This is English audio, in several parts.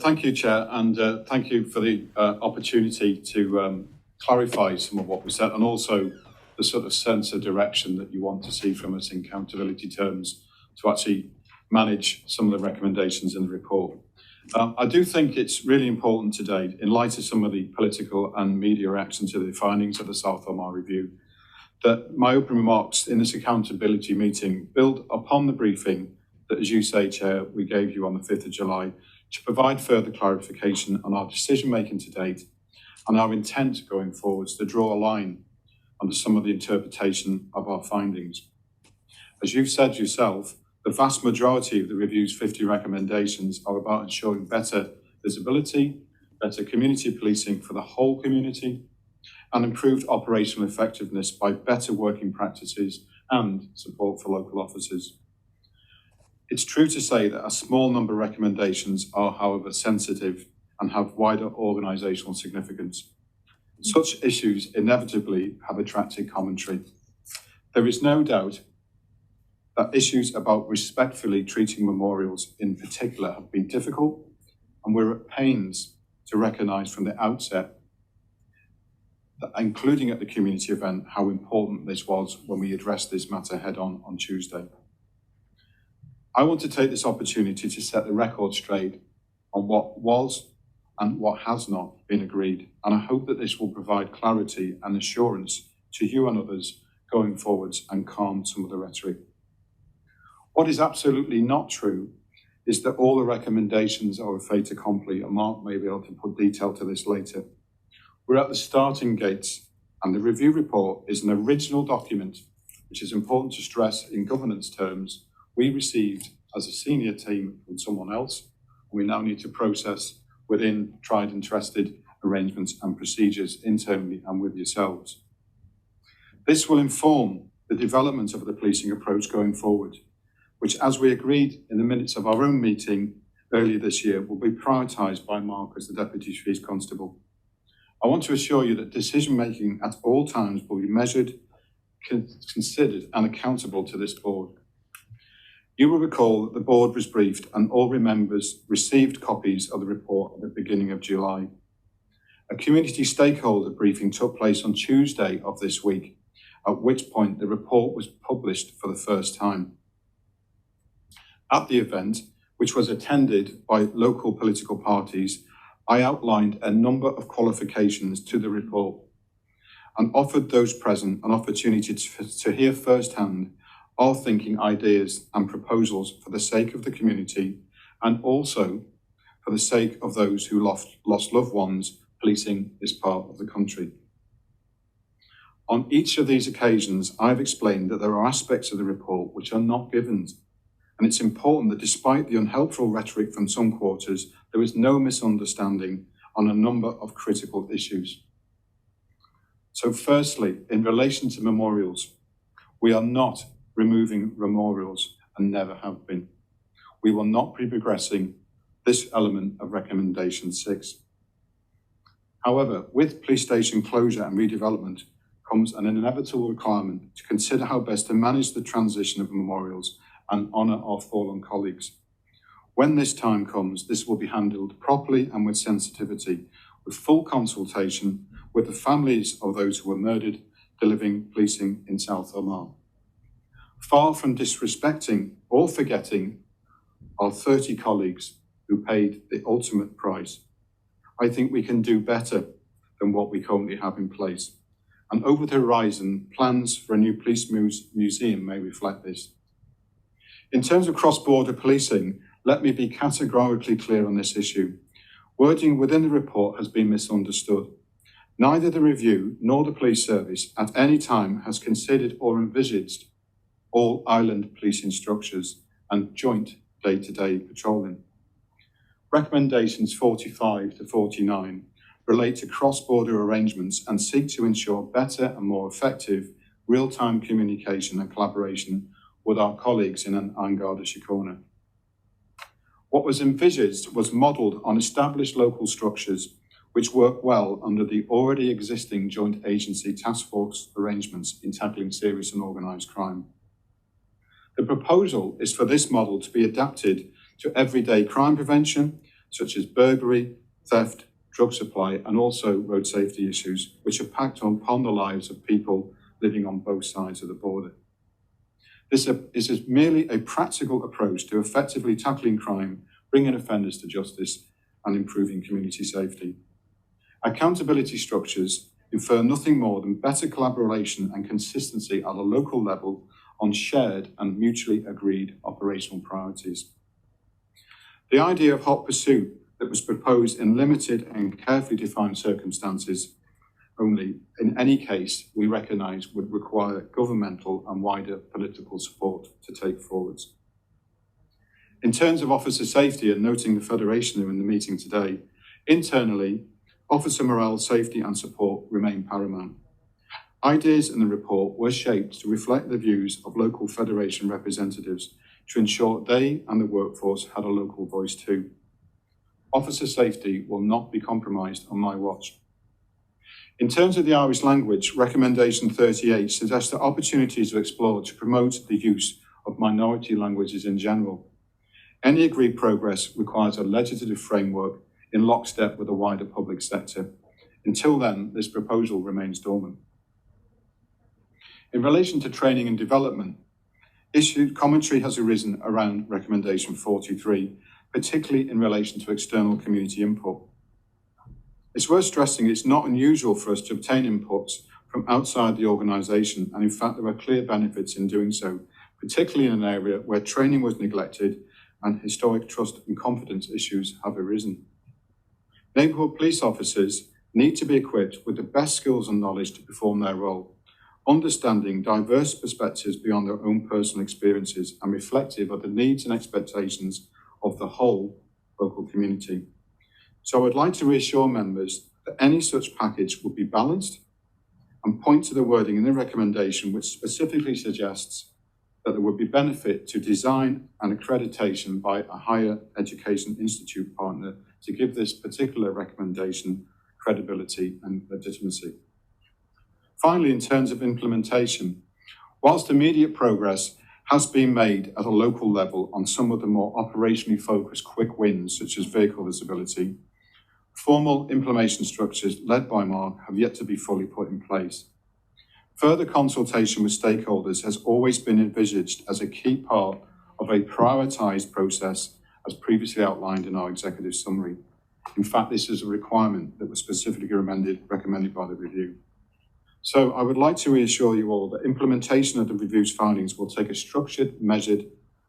Thank you, Chair, and thank you for the opportunity to clarify some of what we said, and also the sort of sense of direction that you want to see from us in accountability terms to actually manage some of the recommendations in the report. I do think it's really important today, in light of some of the political and media reaction to the findings of the South Omagh review, that my opening remarks in this accountability meeting build upon the briefing that, as you say, Chair, we gave you on the 5th of July to provide further clarification on our decision-making to date and our intent going forwards to draw a line under some of the interpretation of our findings. As you've said yourself, the vast majority of the review's 50 recommendations are about ensuring better visibility, better community policing for the whole community, and improved operational effectiveness by better working practices and support for local officers. It's true to say that a small number of recommendations are, however, sensitive and have wider organisational significance. Such issues inevitably have attracted commentary. There is no doubt that issues about respectfully treating memorials in particular have been difficult, and we're at pains to recognise from the outset, that, including at the community event, how important this was when we addressed this matter head on Tuesday. I want to take this opportunity to set the record straight on what was and what has not been agreed, and I hope that this will provide clarity and assurance to you and others going forwards and calm some of the rhetoric. What is absolutely not true is that all the recommendations are a fait accompli, and Mark may be able to put detail to this later. We're at the starting gates, and the review report is an original document, which is important to stress in governance terms, we received as a senior team from someone else, and we now need to process within tried and trusted arrangements and procedures internally and with yourselves. This will inform the development of the policing approach going forward, which, as we agreed in the minutes of our own meeting earlier this year, will be prioritised by Mark as the Deputy Chief Constable. I want to assure you that decision-making at all times will be measured, considered and accountable to this board. You will recall that the board was briefed and all members received copies of the report at the beginning of July. A community stakeholder briefing took place on Tuesday of this week, at which point the report was published for the first time. At the event, which was attended by local political parties, I outlined a number of qualifications to the report and offered those present an opportunity to hear firsthand our thinking, ideas and proposals for the sake of the community and also for the sake of those who lost loved ones policing this part of the country. On each of these occasions, I've explained that there are aspects of the report which are not given, and it's important that despite the unhelpful rhetoric from some quarters, there is no misunderstanding on a number of critical issues. So firstly, in relation to memorials, we are not removing memorials and never have been. We will not be progressing this element of recommendation 6. However, with police station closure and redevelopment comes an inevitable requirement to consider how best to manage the transition of memorials and honour our fallen colleagues. When this time comes, this will be handled properly and with sensitivity, with full consultation with the families of those who were murdered delivering policing in South Omagh. Far from disrespecting or forgetting our 30 colleagues who paid the ultimate price, I think we can do better than what we currently have in place. And over the horizon, plans for a new police museum may reflect this. In terms of cross-border policing, let me be categorically clear on this issue. Wording within the report has been misunderstood. Neither the review nor the police service at any time has considered or envisaged all island policing structures and joint day-to-day patrolling. Recommendations 45 to 49 relate to cross-border arrangements and seek to ensure better and more effective real-time communication and collaboration with our colleagues in An Garda Síochána. What was envisaged was modelled on established local structures which work well under the already existing joint agency task force arrangements in tackling serious and organised crime. The proposal is for this model to be adapted to everyday crime prevention, such as burglary, theft, drug supply, and also road safety issues, which are packed upon the lives of people living on both sides of the border. This is merely a practical approach to effectively tackling crime, bringing offenders to justice, and improving community safety. Accountability structures infer nothing more than better collaboration and consistency at a local level on shared and mutually agreed operational priorities. The idea of hot pursuit that was proposed in limited and carefully defined circumstances only, in any case, we recognise would require governmental and wider political support to take forwards. In terms of officer safety, and noting the Federation in the meeting today, internally, officer morale, safety and support remain paramount. Ideas in the report were shaped to reflect the views of local Federation representatives to ensure they and the workforce had a local voice too. Officer safety will not be compromised on my watch. In terms of the Irish language, Recommendation 38 suggests that opportunities are explored to promote the use of minority languages in general. Any agreed progress requires a legislative framework in lockstep with the wider public sector. Until then, this proposal remains dormant. In relation to training and development, commentary has arisen around Recommendation 43, particularly in relation to external community input. It's worth stressing it's not unusual for us to obtain inputs from outside the organisation, and in fact there are clear benefits in doing so, particularly in an area where training was neglected and historic trust and confidence issues have arisen. Neighbourhood police officers need to be equipped with the best skills and knowledge to perform their role, understanding diverse perspectives beyond their own personal experiences and reflective of the needs and expectations of the whole local community. So I would like to reassure members that any such package would be balanced and point to the wording in the recommendation which specifically suggests that there would be benefit to design and accreditation by a higher education institute partner to give this particular recommendation credibility and legitimacy. Finally, in terms of implementation, whilst immediate progress has been made at a local level on some of the more operationally focused quick wins, such as vehicle visibility, formal implementation structures led by Mark have yet to be fully put in place. Further consultation with stakeholders has always been envisaged as a key part of a prioritised process, as previously outlined in our executive summary. In fact, this is a requirement that was specifically recommended by the review. So I would like to reassure you all that implementation of the review's findings will take a structured, measured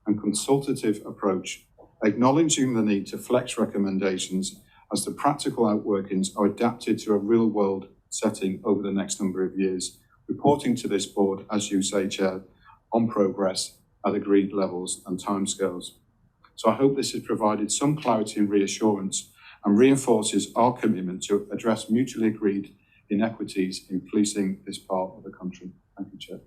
and consultative approach, acknowledging the need to flex recommendations as the practical outworkings are adapted to a real-world setting over the next number of years, reporting to this board, as you say, Chair, on progress at agreed levels and timescales. So I hope this has provided some clarity and reassurance and reinforces our commitment to address mutually agreed inequities in policing this part of the country. Thank you, Chair.